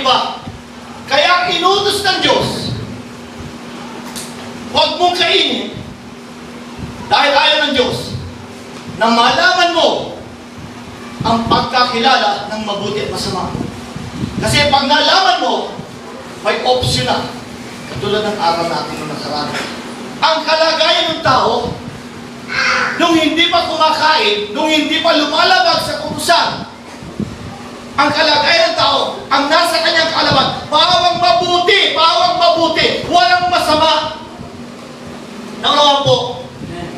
iba. Kaya inutos ng Diyos, huwag mong kainin dahil ayaw ng Diyos na malaman mo ang pagkakilala ng mabuti at masama. Kasi pag nalaman mo, may option na. Katulad ng araw natin nung nakaraan. Ang kalagayan ng tao, nung hindi pa kumakain, nung hindi pa lumalabag sa kutusan, ang kalagayan ng tao, ang nasa kanyang kaalaman, bawang mabuti, walang masama. Naunawaan po.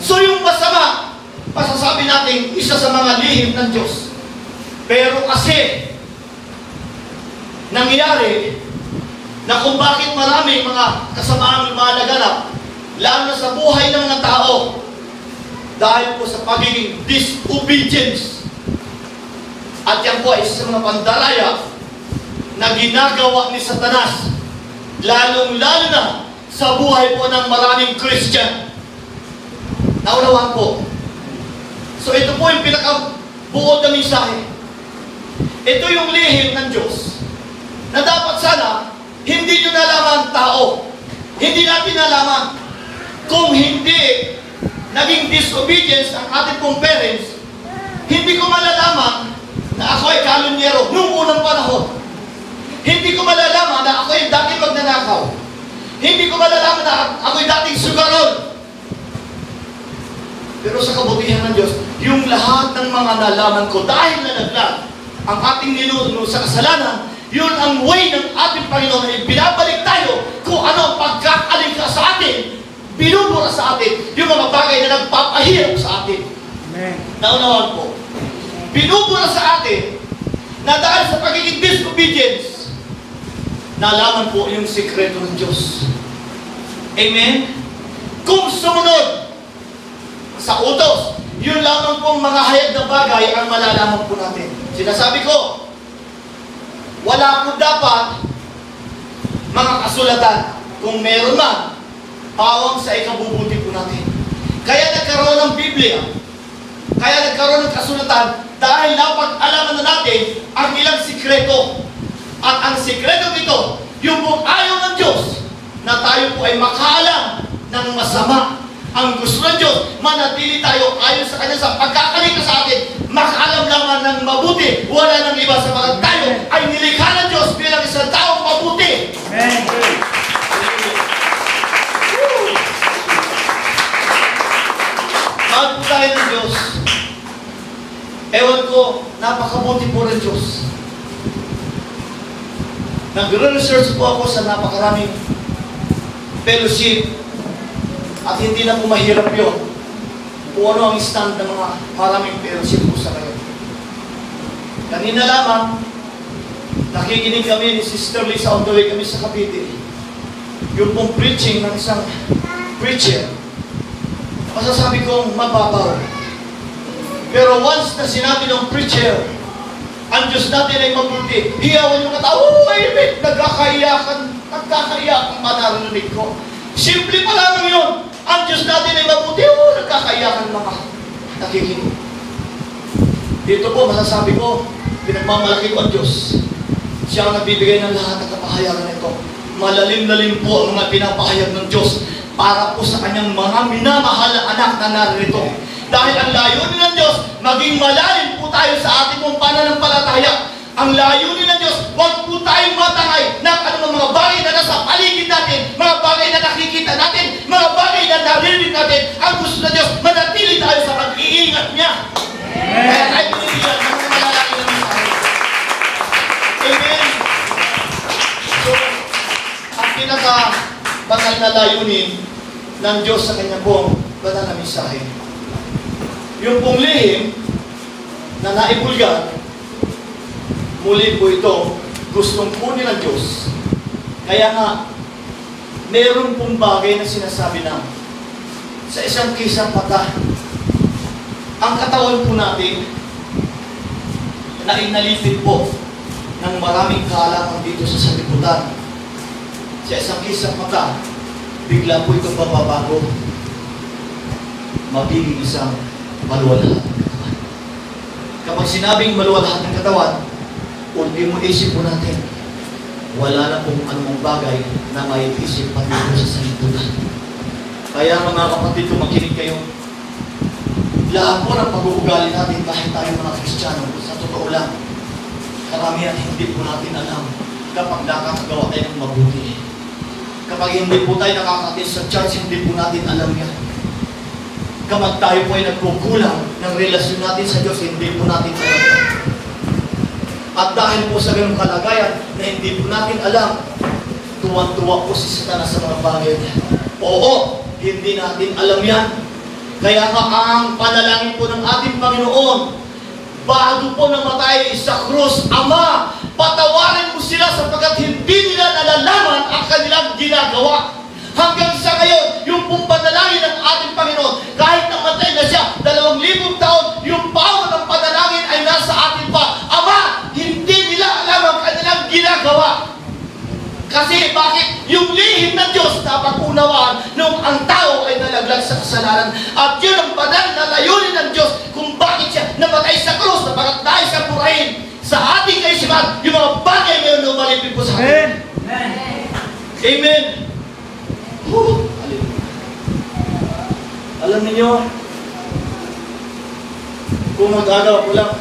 So yung masama, masasabi natin, isa sa mga lihim ng Diyos. Pero kasi, nangyari na kung bakit maraming mga kasamaang lumalaganap, lalo na sa buhay ng mga tao, dahil po sa pagiging disobedience. At yan po ay isa sa mga pandaraya na ginagawa ni Satanas, lalong-lalo na sa buhay po ng maraming Christian. Naunawaan po. So ito po yung pinakabuod na mensahe. Ito yung lihim ng Diyos na dapat sana hindi nyo nalaman tao. Hindi natin nalaman. Kung hindi naging disobedience ang ating pong parents, hindi ko malalaman na ako ay kalunyero noong unang panahon. Hindi ko malalaman na ako ay dating magnanakaw. Hindi ko malalaman na ako ay dating sugaron. Pero sa kabutihan ng Diyos, yung lahat ng mga nalaman ko dahil nalaglag ang ating ninuno sa kasalanan, yun ang way ng ating Panginoon na binabalik tayo kung ano ang pagkakaling ka sa atin, binubura sa atin, yung mga bagay na nagpapahirap sa atin. Amen. Naunawaan po. Binubura sa atin na dahil sa pagiging disobedience, nalaman po yung sikreto ng Diyos. Amen? Kung sumunod sa utos, yun lamang pong mga hayag na bagay ang malalaman po natin. Sinasabi ko, wala po dapat mga kasulatan. Kung meron man, pawang sa ikabubuti po natin. Kaya nagkaroon ng Biblia, kaya nagkaroon ng kasulatan, dahil napag-alaman na natin ang ilang sikreto. At ang sikreto nito, yung po ayaw ng Diyos, na tayo po ay makaalam ng masama. Ang gusto ng Diyos, manatili tayo ayon sa Kanya sa pagkakalikha sa atin, makaalam lamang ng mabuti, wala nang iba sa mga tayo ay nilikha ng Diyos bilang isang taong mabuti. Amen. Mahal po tayo ng Diyos. Ewan ko, napakabuti po ng Diyos. Nagre-research po ako sa napakaraming fellowship at hindi na po mahirap yun kung ano ang stand ng mga maraming fellowship po sa kayo. Kanina lamang, nakikinig kami ni Sister Lisa on the way kami sa Cavite. Yung pong preaching ng isang preacher, masasabi kong mababaw. Pero once na sinabi ng preacher, ang Diyos natin ay mabuti, hiyawan yung katao, ay, nagkakaiyakan ba narinig ko? Simple pa lang yun. Ang Diyos natin ay mabuti, nagkakaiyakan mga nakikinig. Dito po, masasabi ko, pinagmamalaki ko ang Diyos. Siya ang nagbibigay ng lahat ng kapahayagan nito. Malalim-lalim po ang mga pinapahayag ng Diyos para po sa kanyang mga minamahal na anak na naririto. Dahil ang layunin ng Diyos, maging malalim po tayo sa ating pong pananampalataya. Ang layunin ng Diyos, huwag po tayong matangay ng mga bagay na nasa paligid natin, mga bagay na nakikita natin, mga bagay na narinig natin. Ang gusto ng Diyos, manatili tayo sa pag-iingat niya. Kaya tayo pinilihan ng mga malalaki ng mensahe. Amen. So, ang pinaka-banal na layunin ng Diyos sa kanya pong banal na mensahe, yung pong lihim na naibulgar, muli po ito, gustong kunin ng Diyos. Kaya nga, meron pong bagay na sinasabi na sa isang kisang mata, ang katawan po natin na inalipid po ng maraming kaalaman dito sa sanlibutan. Sa isang kisang mata, bigla po itong mababago. Magiging isang maluwalhati ng katawan. Kapag sinabing maluwalhati ng katawan, ultimo isip po natin, wala na pong anumang bagay na may isip patungkol sa sanlibutan. Kaya mga kapatid, kung makinig kayo, lahat po ng pag-uugali natin kahit tayo mga Kristiyano, sa totoo lang, karamihan hindi po natin alam kapag nakakagawa tayo ng mabuti. Kapag hindi po tayo nakakatin sa church, hindi po natin alam yan. Kapag tayo po ay nagkukulang ng relasyon natin sa Diyos, hindi po natin alam yan. At dahil po sa ganung kalagayan na hindi po natin alam, tuwan-tuwa po si Satanas sa mga bagay niya. Oo, hindi natin alam yan. Kaya nga ang panalangin po ng ating Panginoon, bago po namatay sa krus, Ama, patawarin mo sila sapagkat hindi nila nalalaman ang kanilang ginagawa. Hanggang sa ngayon, yung pong panalangin ng ating Panginoon, kahit namatay na siya, 2,000 taon, yung power ng panalangin ay nasa atin pa. Ama, hindi nila alam ang kanilang ginagawa. Kasi bakit? Yung lihim ng Diyos dapat unawaan nung ang tao ay nalaglag sa kasalanan. At yun ang banal na layunin ng Diyos kung bakit siya namatay sa krus, napagkat dahil sa purahin sa ating kaisipan, yung mga bagay ngayon na umalipin po sa atin. Amen. Amen. Alam niyo, kung mag-agaw ko lang,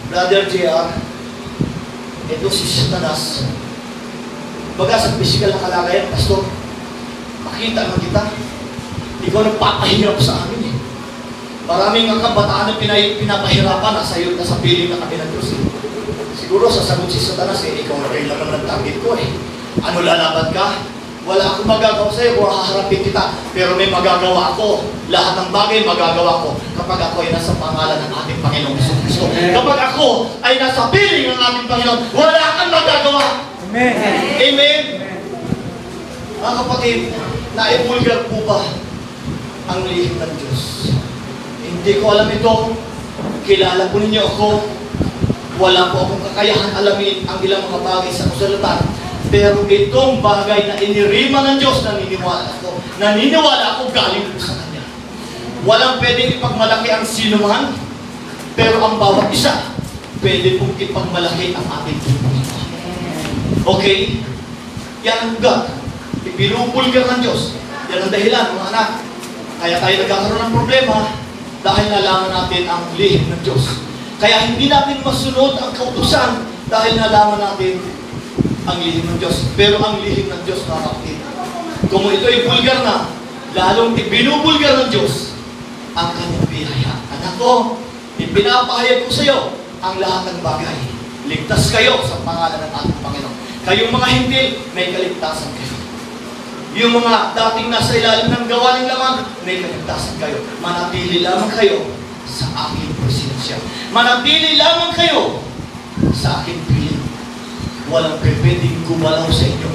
Brother JR, ito si Satanas. Baga sa physical na kalagayan, Pastor, makita naman kita. Ikaw nagpapahirap sa amin eh. Maraming ang kabataan na pinapahirapan nasa iyo, nasa piling na kami ng Diyos eh. Siguro sasagot si Satanas eh, ikaw na rin naman ang target ko eh. Ano lalaban ka? Wala akong magagawa sa iyo kung haharapin kita. Pero may magagawa ako. Lahat ng bagay magagawa ko kapag ako ay nasa pangalan ng ating Panginoong Kristo. Kapag ako ay nasa piling ng ating Panginoon, wala kang magagawa. Amen. Amen. Mga kapatid, naibulgar po ba ang lihim ng Diyos? Hindi ko alam ito. Kilala po ninyo ako. Wala po akong kakayahan alamin ang ilang mga bagay sa kasulatan. Pero itong bagay na inirima ng Diyos, naniniwala ako. Naniniwala ako galing po sa Kanya. Walang pwedeng ipagmalaki ang sinuman, pero ang bawat isa, pwede pong ipagmalaki ang ating Panginoon. Okay? Yan ang God. Ibinubulgar ng Diyos. Yan ang dahilan, mga anak. Kaya tayo nagkakaroon ng problema dahil nalaman natin ang lihim ng Diyos. Kaya hindi natin masunod ang kautusan dahil nalaman natin ang lihim ng Diyos. Pero ang lihim ng Diyos, mga kapatid, kung ito ay bulgar na, lalong ibinubulgar ng Diyos ang kanyang biyaya. Anak ko, ipinapahayag ko sa iyo ang lahat ng bagay. Ligtas kayo sa pangalan ng ating Panginoon. Kayong mga hindi, may kaligtasan kayo. Yung mga dating nasa ilalim ng gawa ng lamang, may kaligtasan kayo. Manatili lamang kayo sa aking presensya. Manatili lamang kayo sa aking piling. Walang pwedeng gumalaw sa inyo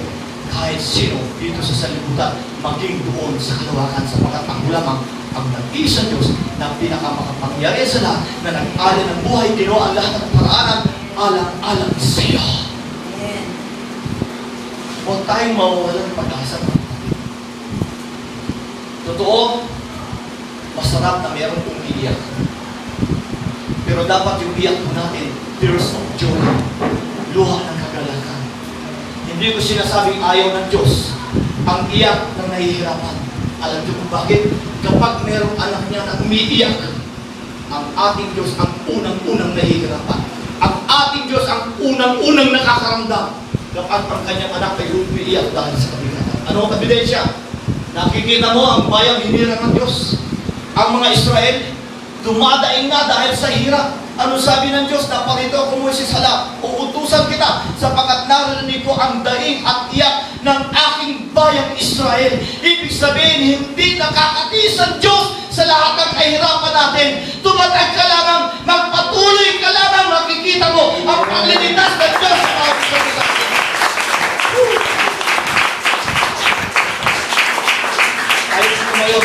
kahit sino dito sa sanlibutan, maging doon sa kalawakan, sapagkat ako lamang ang nag-iisang Diyos na pinakamakapangyarihan sa lahat, na nag-alin ng buhay, kinuha ang lahat ng paraanan, alang-alang sa iyo. Amen. Huwag tayong mawawalan ng pag-asa. Totoo, masarap na meron pong iiyak. Pero dapat yung iyak po natin, tears of joy, luha ng kagalakan. Hindi ko sinasabing ayaw ng Diyos ang iyak ng nahihirapan. Alam niyo kung bakit? Kapag merong anak niya na umiiyak, ang ating Diyos ang unang-unang nahihirapan. Ang ating Diyos ang unang-unang nakakaramdam kapag ang kanyang anak ay umiiyak dahil sa kabigatan. Ano ang ebidensya? Nakikita mo ang bayang hinirang ng Diyos. Ang mga Israel, dumadaing na dahil sa hirap. Ano sabi ng Diyos? Naparito ako, Moises, hala, uutusan kita sapagkat narinig ko ang daing at iyak ng aking bayang Israel. Ibig sabihin, hindi nakakatiis ang Diyos sa lahat ng kahirapan natin. Tumatag ka lamang, magpatuloy ka lamang, makikita mo ang paglilitas ng Diyos sa mga Israel. Ayos ko ngayon,